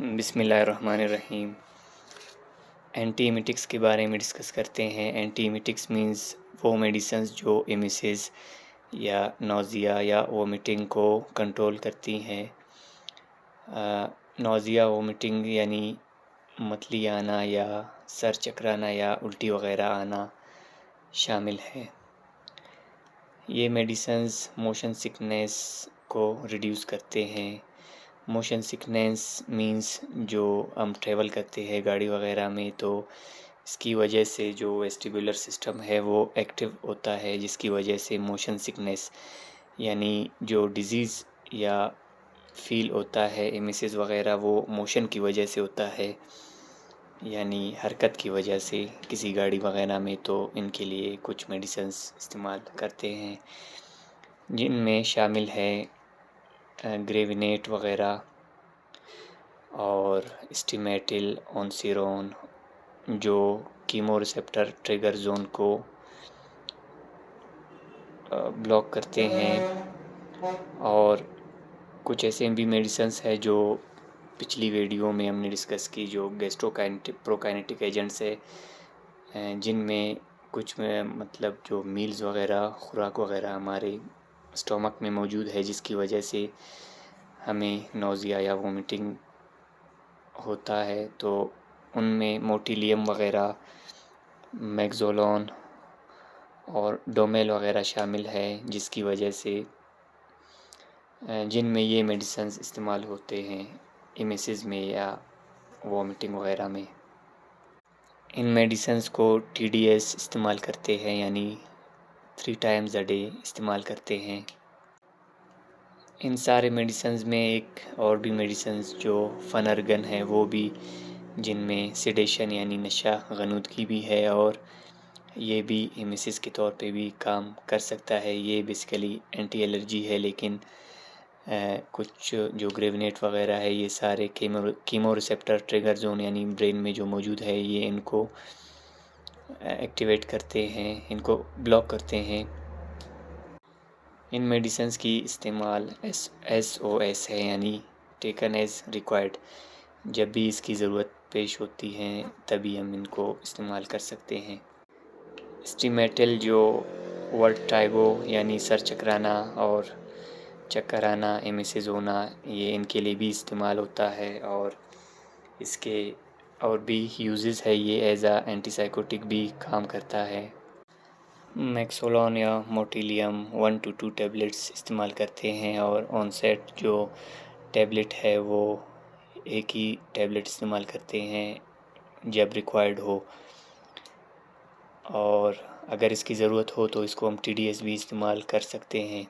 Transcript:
بسم اللہ الرحمن الرحیم۔ اینٹی ایمیٹکس کے بارے میں ڈسکس کرتے ہیں۔ اینٹی ایمیٹکس مینز وہ میڈیسنز جو ایمیسز یا نوزیا یا وومٹنگ کو کنٹرول کرتی ہیں۔ نوزیا وومٹنگ یعنی متلی آنا یا سر چکرانا یا الٹی وغیرہ آنا شامل ہے۔ یہ میڈیسنز موشن سکنیس کو ریڈیوس کرتے ہیں۔ موشن سکنیس مینز جو ہم ٹریول کرتے ہیں گاڑی وغیرہ میں، تو اس کی وجہ سے جو ویسٹیبولر سسٹم ہے وہ ایکٹیو ہوتا ہے، جس کی وجہ سے موشن سکنیس یعنی جو ڈیزیز یا فیل ہوتا ہے ایمیسز وغیرہ وہ موشن کی وجہ سے ہوتا ہے، یعنی حرکت کی وجہ سے کسی گاڑی وغیرہ میں۔ تو ان کے لیے کچھ میڈیسنز استعمال کرتے ہیں، جن میں شامل ہے گریونیٹ وغیرہ اور اسٹیمیٹل اونسیرون، جو کیمو ریسیپٹر ٹریگر زون کو بلاک کرتے ہیں، اور کچھ ایسے بھی میڈیسنز ہے جو پچھلی ویڈیو میں ہم نے ڈسکس کی، جو پروکائنیٹک ایجنٹس ہے، جن میں کچھ مطلب جو میلز وغیرہ خوراک وغیرہ ہمارے اسٹومک میں موجود ہے، جس کی وجہ سے ہمیں نوزیا یا وومٹنگ ہوتا ہے۔ تو ان میں موٹیلیم وغیرہ، میگزولون اور ڈومیل وغیرہ شامل ہے، جس کی وجہ سے جن میں یہ میڈیسنز استعمال ہوتے ہیں ایمیسز میں یا وومٹنگ وغیرہ میں۔ ان میڈیسنز کو ٹی ڈی ایس استعمال کرتے ہیں، یعنی 3 times a day استعمال کرتے ہیں۔ ان سارے میڈیسنز میں ایک اور بھی میڈیسنز جو فنرگن ہے وہ بھی، جن میں سیڈیشن یعنی نشہ غنودگی بھی ہے، اور یہ بھی ایمیسز کے طور پہ بھی کام کر سکتا ہے۔ یہ بیسیکلی اینٹی الرجی ہے، لیکن کچھ جو گریونیٹ وغیرہ ہے یہ سارے کیمو ریسیپٹر ٹریگر زون یعنی برین میں جو موجود ہے، یہ ان کو ایکٹیویٹ کرتے ہیں، ان کو بلاک کرتے ہیں۔ ان میڈیسنز کی استعمال SOS ہے، یعنی ٹیکن ایز ریکوائرڈ۔ جب بھی اس کی ضرورت پیش ہوتی ہے تبھی ہم ان کو استعمال کر سکتے ہیں۔ اسٹیمیٹل جو ورٹائگو یعنی سر چکرانا اور چکر آنا، ایمیسز ہونا، یہ ان کے لیے بھی استعمال ہوتا ہے، اور اس کے اور بھی یوزز ہے۔ یہ ایز اے اینٹی سائیکوٹک بھی کام کرتا ہے۔ میکسولون یا موٹیلیم 1 to 2 ٹیبلٹس استعمال کرتے ہیں، اور آنسیٹ جو ٹیبلٹ ہے وہ ایک ہی ٹیبلٹ استعمال کرتے ہیں جب ریکوائرڈ ہو، اور اگر اس کی ضرورت ہو تو اس کو ہم ٹی ڈی ایس بھی استعمال کر سکتے ہیں۔